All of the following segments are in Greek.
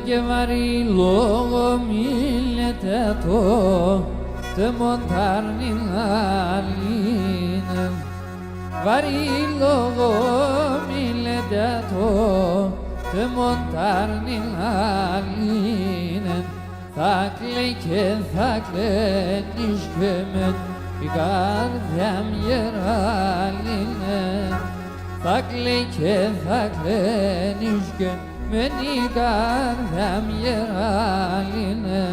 Και βαρύ λόγο μιλέτε το τε μοντάρνην αλήνε. Βαρύ λόγο μιλέτε το τε μοντάρνην αλήνε. Θα κλαίει και θα κλαίνεις και με η καρδιά μου γεράλινε. Θα κλαίει και θα κλαίνεις και με η καρδιά μου γεράλινε.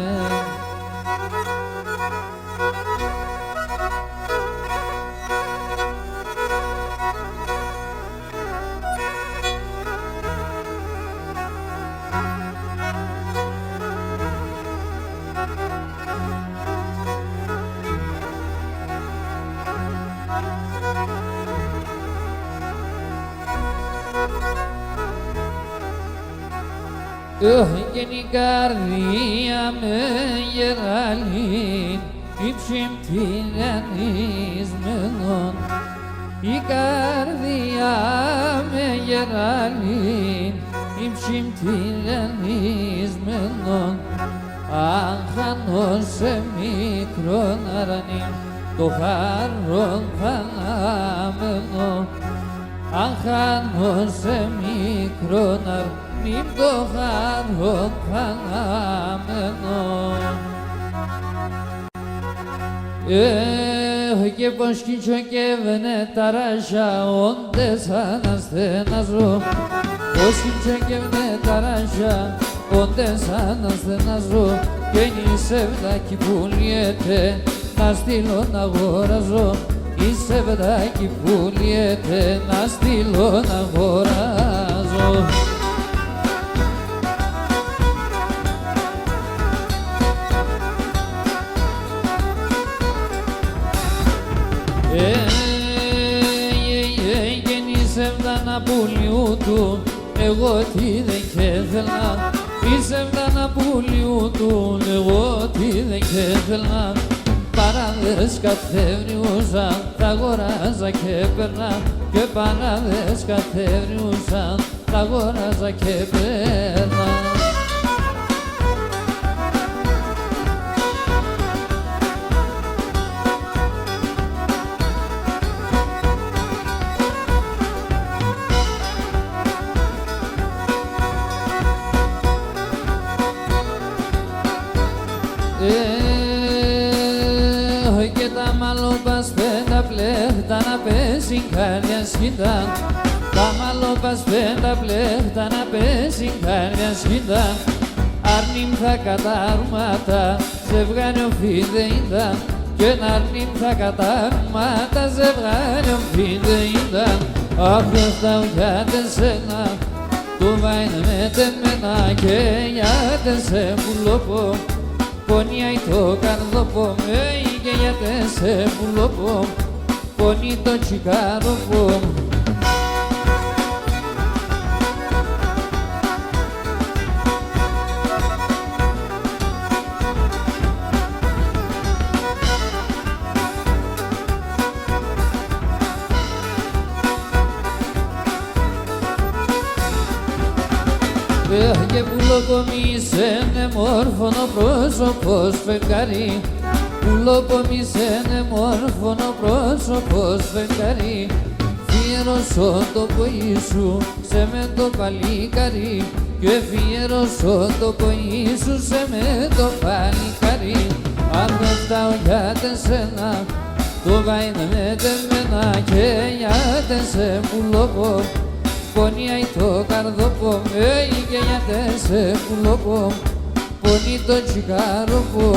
Και η καρδία με γεράλιν ύψιμ τυραννισμένον. Η καρδία με γεράλιν ύψιμ τυραννισμένον. Αν χάνω σε μικρόν αρανίν το χαρόν θανάμενο. Αν χάνω σε μικρόν αρανίν μην το χαρό χαμένο. Και πως κύτσο και βενεταράσια όντες αναστενάζω. Πως κύτσο και βενεταράσια όντες αναστενάζω. Και η σεβδάκι που λιέται να στείλω να αγοράζω. Η σεβδάκι που λιέται να στείλω να αγοράζω. Γεννήσευδα πουλιού του, εγώ τι δεν κέθελα. Ήσευδα πουλιού του, εγώ τι δεν κέθελα. Παράδες καθεύριουσαν, τα αγοράζα και περνά. Και παράδες καθεύριουσαν, τα αγοράζα και περνά. Και τα μαλλοπασπέντα πλέχτα να πέσει καρδιά σκητά. Τα μαλλοπασπέντα πλέχτα να πέσει καρδιά σκητά. Αρνήμ θα κατάρματα ζευγάριο φιδεϊντα. Και να αρνήμ θα κατάρματα ζευγάριο φιδεϊντα. Αχ αυτά για τεσένα του βάινε με τεμένα. Και για τεσέ πουλοπό πονιάει το καρδοπό. Και γιατί σε πουλοπό πονεί το τσικάροπο. Και πουλοκομίσαινε μόρφωνο πρόσωπος φεγγάρι. Πουλοκομίσαινε μόρφωνο πρόσωπος φεγγάρι. Φιέρωσο το ποή σου σε με το παλικάρι. Και φιέρωσο το ποή σου σε με το παλικάρι. Αν δεν φτάω για τεσένα το βάινε με τεμένα. Και για τεσέ πουλοπό πονιάει το καρδοπό. Και για τεσέ πουλοπό πονεί το τσικάροπο.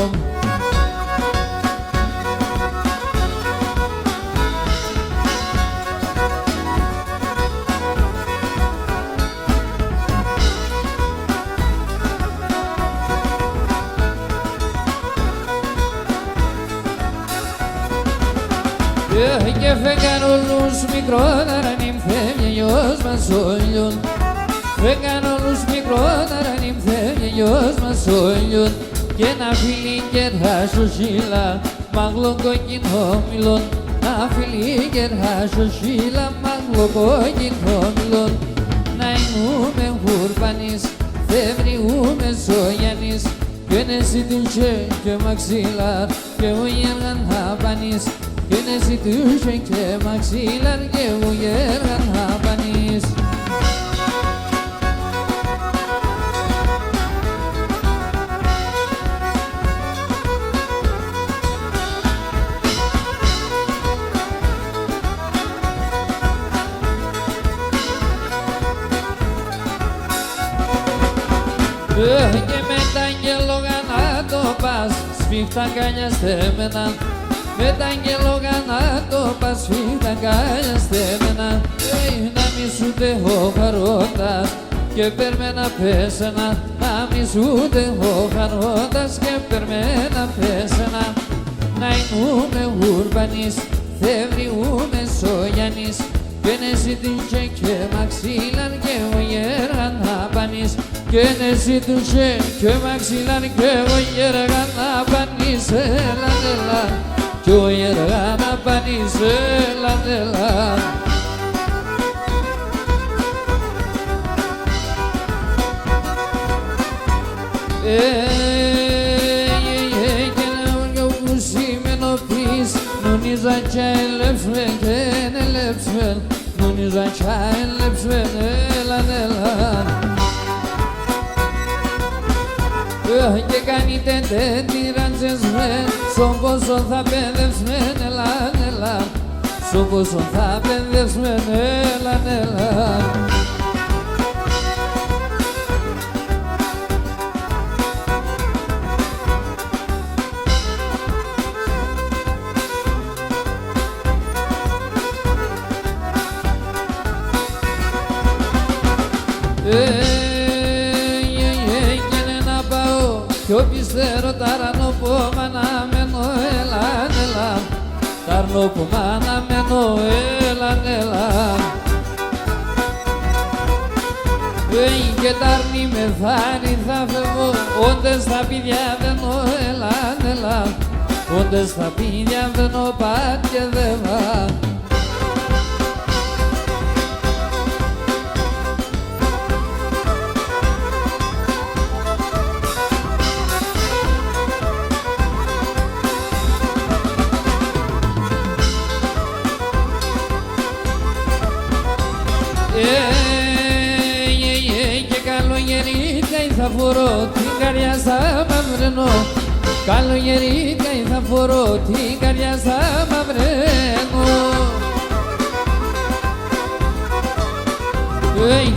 Και φέγγαν όλους μικρότερα νυμφεύγε γιος μας όλιον. Φέγγαν όλους μικρότερα νυμφεύγε γιος μας όλιον. Και ένα φίλι και ράσοσύλλα μάγλο κόκκινο μιλών. Να φίλι και ράσοσύλλα μάγλο κόκκινο μιλών. Ναϊνούμε χουρπανής, θεύριούμε σογιανής, και νεσί τύχε και μαξιλάρ, και ο γέργαν χαπανής, και νεσί τύχε και μαξιλάρ, και ο γέργαν χαπανής. Και με τα αγγελόγα να το πας, σφίχτα αγκάλια στέμενα. Με τα αγγελόγα να το πας, σφίχτα αγκάλια στέμενα. Να μη σου τέχω χαρότας και περμένα πέσαινα. Να μη σου τέχω χαρότας και περμένα πέσαινα. Να εινούμε ουρπανής, θεύριούμε σογιανής, και νεσί τύχε και μαξιλάρ, και ο γέργαν χαπανής, και νεσί τύχε και μαξιλάρ, και ο γέργαν χαπανής. Έλα, έλα, και ο γέργαν χαπανής. Έλα, έλα. Και να βγω που σήμαινο πεις, νονίζα κι αελέψμε και ελέψμε, νονίζα κι αελέψμε. Έλα, έλα. Και κάνετε τετυράντζεσμε, στον πόσο θα παιδεύσμε. Έλα, έλα, στον πόσο θα παιδεύσμε. Έλα, έλα. Και να πάω κι όπιστερο ταρανό που μ' αναμένω. Έλα, έλα, ταρνό που μ' αναμένω. Έλα, έλα. Και ταρνί με θάρι θα φεύγω, όντες θα πει διαβαίνω. Έλα, έλα, όντες θα πει διαβαίνω, πατ και δεύα. Και καλογερίτικα θα φορώ, την καρδιά στα μαυρενώ. Καλογερίτικα θα φορώ, την καρδιά στα μαυρενώ.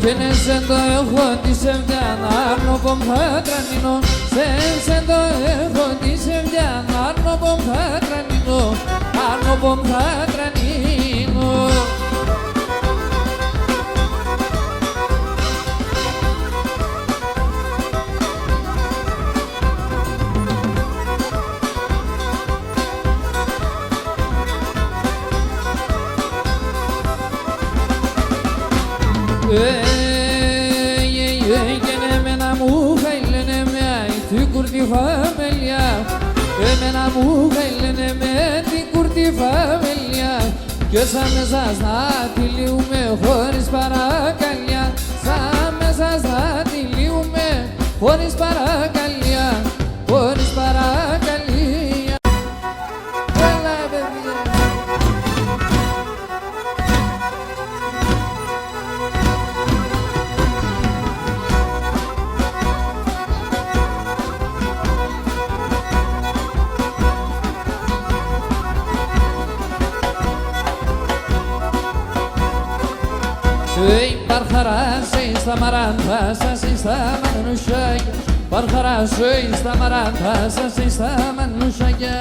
Και ναι σε το έχω τη σεβδιά, άρνο πομ θα τρανινώ. Σε το έχω τη σεβδιά, άρνο πομ θα τρανινώ. Άρνο πομ θα τρανινώ. Και εμένα μου χαίλαινε με την κουρτή φαμελιά. Εμένα μου χαίλαινε με την κουρτή φαμελιά. Κι όσα μέσα στα τυλίουμε χωρίς παρακαλιά. Σαν μέσα στα τυλίουμε χωρίς παρακαλιά. Χωρίς παρακαλιά. Έλα παιδιά. Παρχαράσαι στα μαράντα σας στα μανουσάκια. Παρχαράσαι στα μαράντα σας στα μανουσάκια.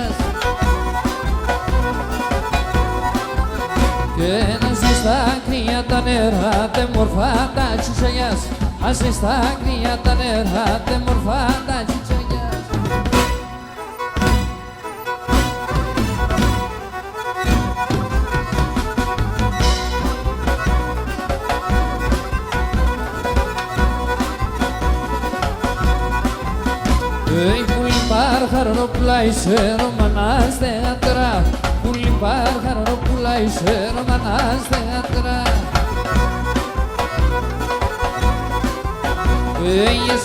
Και να ζει στα κρύα τα νερά, τε μορφά τα τσιτσαγιάς. Ας ζει στα κρύα τα νερά, τε μορφά τα τσιτσαγιάς. Χαροπούλα είσαι Ρωμανάς θεατρά. Πουλή χαροπούλα είσαι Ρωμανάς θεατρά.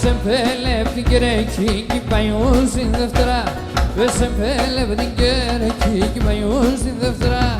σε πέλευ την κερακή κι παϊούς στην Δευτέρα. Σε πέλευ την κερακή κι παϊούς στην Δευτέρα.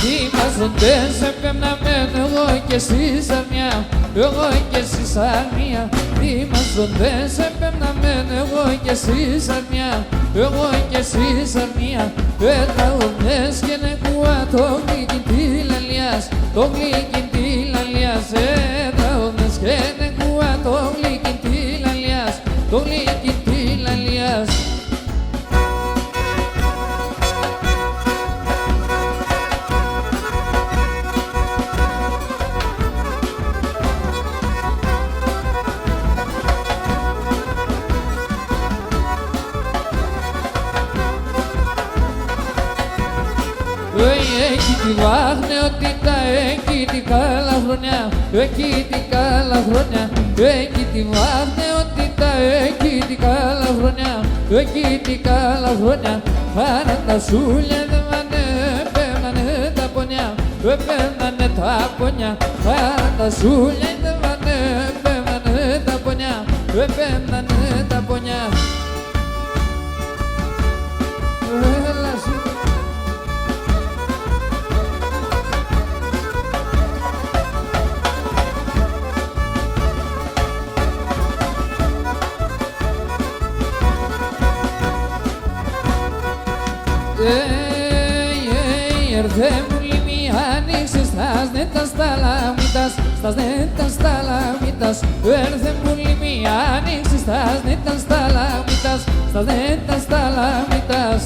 Θυμάζονται σε πέμναμεν εγώ κι εσύ σαρνιά, εγώ κι εσύ σαρνιά. Θυμάζονται σε πέμναμεν εγώ κι εσύ σαρνιά, εγώ κι εσύ σαρνιά. Τραγουδές και νεκούα το γλυκιν τη λαλιάς, το γλυκιν τη λαλιάς. Τραγουδές και νεκούα το γλυκιν τη λαλιάς, το γλυκιν τη λαλιάς. Εκεί τη βάγνεωτητα, εκεί την καλά χρονιά, εκεί την καλά χρονιά. Εκεί τη βάγνεωτητα, εκεί την καλά χρονιά, εκεί την καλά χρονιά. Χάραντα σούλια δεμανε, πέμνανε τα πονιά, πέμνανε τα πονιά. Χάραντα σούλια δεμανε, πέμνανε τα πονιά, πέμνανε τα πονιά. Έρθε μου λίμη άνοιξε στας νέτας τα λάμητας, στας νέτας τα λάμητας. Έρθε μου λίμη άνοιξε στας νέτας τα λάμητας, στας νέτας τα λάμητας.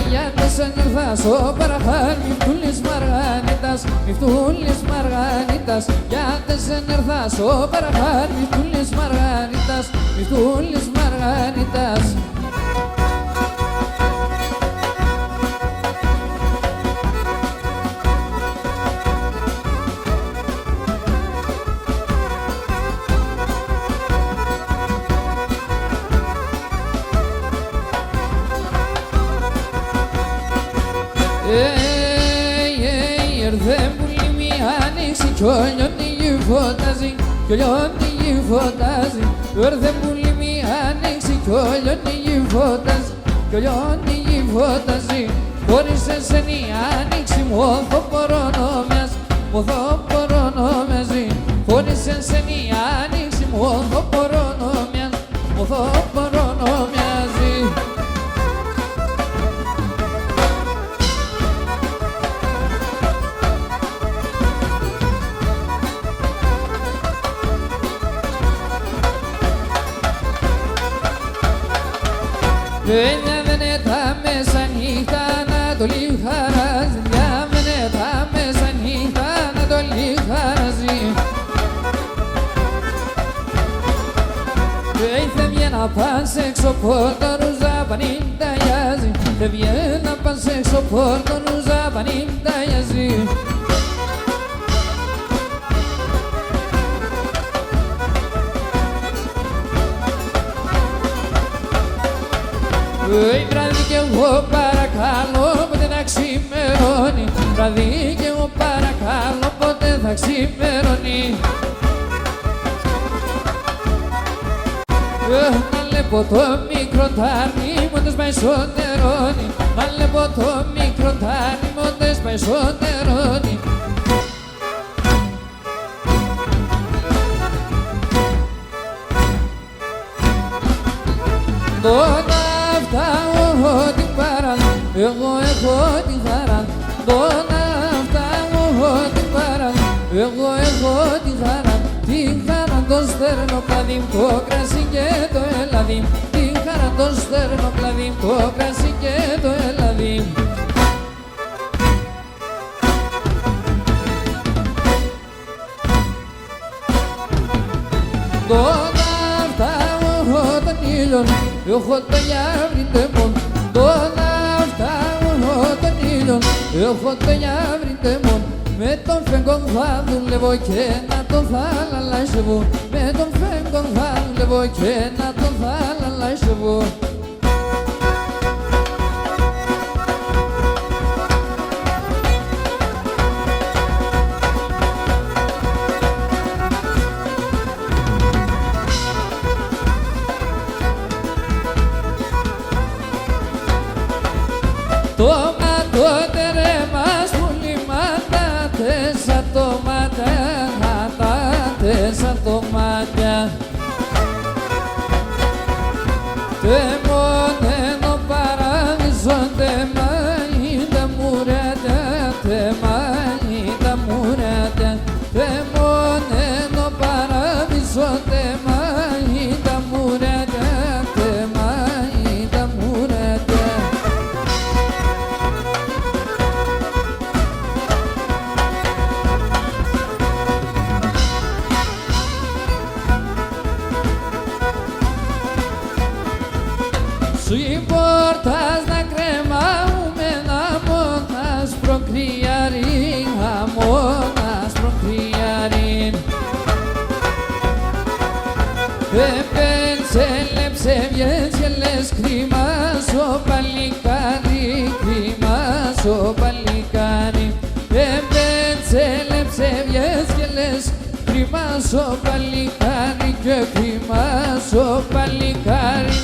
Γιατί σε νερθάσω παραχάρ μυφτούλης μαργανίτας, μυφτούλης μαργανίτας. Γιατί σε νερθάσω παραχάρ μυφτούλης μαργανίτας, μυφτούλης μαργανίτας. Έρθε μου λίμη άνοιξη κι ο λιώνει φωτάζει, κι ο λιώνει φωτάζει. Έρθε μου λίμη άνοιξη κι ο λιώνει φωτάζει, κι ο λιώνει φωτάζει. Χωρίς εσένα η άνοιξη μου οθοπορώνομιας, μου οθοπορώνομιαζεί. Χωρίς εσένα η άνοιξη μου οθοπορώνομιας, μου οθοπορώνομιαζεί. Διάβαινε τα μεσανύχτα Ανατολή χαράζει, διάβαινε τα μεσανύχτα Ανατολή χαράζει. Θα βγαίνα πας έξω πόρτο ρουζά πανίνταγιάζει, θα βγαίνα πας έξω πόρτο ρουζά πανίνταγιάζει. Βράδυ κι εγώ παρακαλώ πότε θα ξημερώνει, βράδυ κι εγώ παρακαλώ πότε θα ξημερώνει. Να λέπω το μικρό τάρνι μόντες πάει σωτερώνει, να λέπω το μικρό τάρνι μόντες πάει σωτερώνει. Τώρα φτάω την παρά, εγώ έχω την χαρά. Τώρα φτάω την παρά, εγώ έχω την χαρά. Την χαρά το στέρνω κλαδί, το κρασί και το ελαδί. Την χαρά το στέρνω κλαδί, το κρασί και το ελαδί. Τώρα φτάω έχω το γιαύριντε μου, τώρα φτάνω τον ήλιο, έχω το γιαύριντε μου, με τον φέγκον θα δουλεύω και να τον θα λαλάσευω, με τον φέγκον θα δουλεύω και να τον θα λαλάσευω. Το ματώτερε μας πουλήματα, τέσσα το ματέα, τέσσα το ματέα. Τε μονένο παράδεισο, τε μαγίτα μουρέτα, τε μαγίτα μουρέτα. Τε μονένο παράδεισο, τε μαγίτα μουρέτα, τε μαγίτα μουρέτα. Σου πόρτας να κρεμάουμε να μόνας προκριάρει, αμόνας προκριάρει. Επένσελεψε βιές λες κρίμα σο παλικάρι, κρίμα σο παλικάρι. Επένσελεψε βιές λες κρίμα σο παλικάρι και κρίμα σο παλικάρι.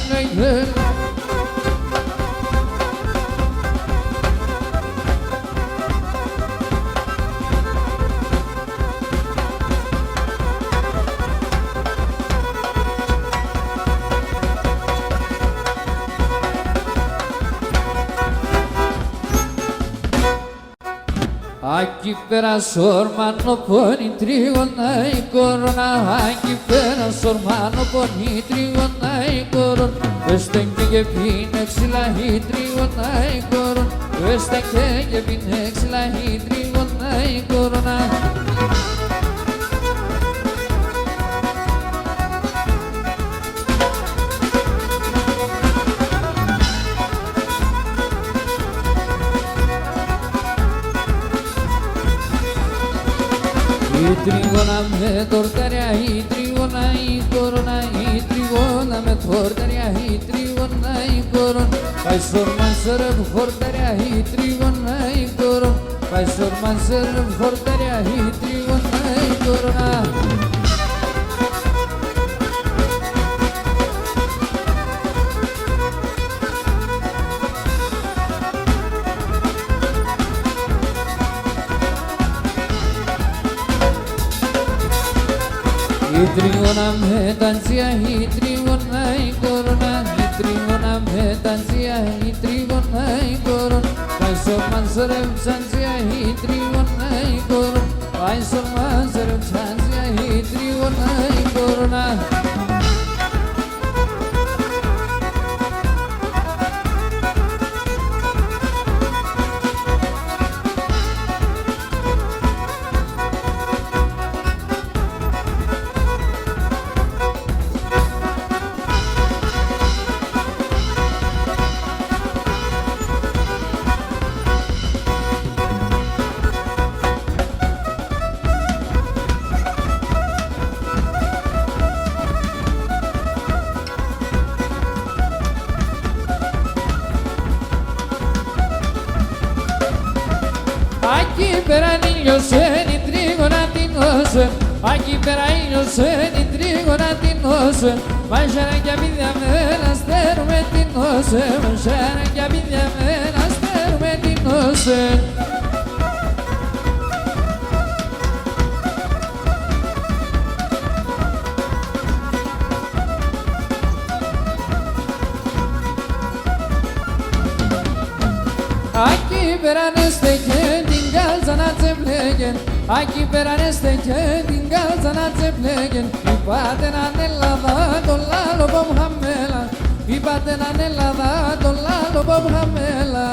Aquí pera sormano poni trigona y corona, aquí pera sormano poni trigona y corona. Este que pinexila y trigona y corona, este que pinexila y trigona y corona. Η τρίγωνα με τορταριά, η τρίγωνα η κορώνα, η τρίγωνα με τορταριά, η τρίγωνα η κορώνα. Πάει σορμάνσερ φορταριά, η τρίγωνα η κορώνα. Πάει σορμάνσερ φορταριά, η τρίγωνα η κορώνα. Η τρίγωνα με τανσία, η τρίγωνα η κορώνα, η τρίγωνα με τανσία, η τρίγωνα η κορώνα. Πάει σορμάνσερ ψανσία, η τρίγωνα η κορώνα. Πάει σορμάνσερ ψανσία, η τρίγωνα η κορώνα. Aquí pera niños en y trigo latinos, aquí pera niños en y trigo latinos. Manchara que vida me las termetinos, manchara que vida me las termetinos. Aquí verán este que dingal zanat se pleguen, aquí verán este que dingal zanat se pleguen. Y paten anelada dollalo bom hamela, y paten anelada dollalo bom hamela.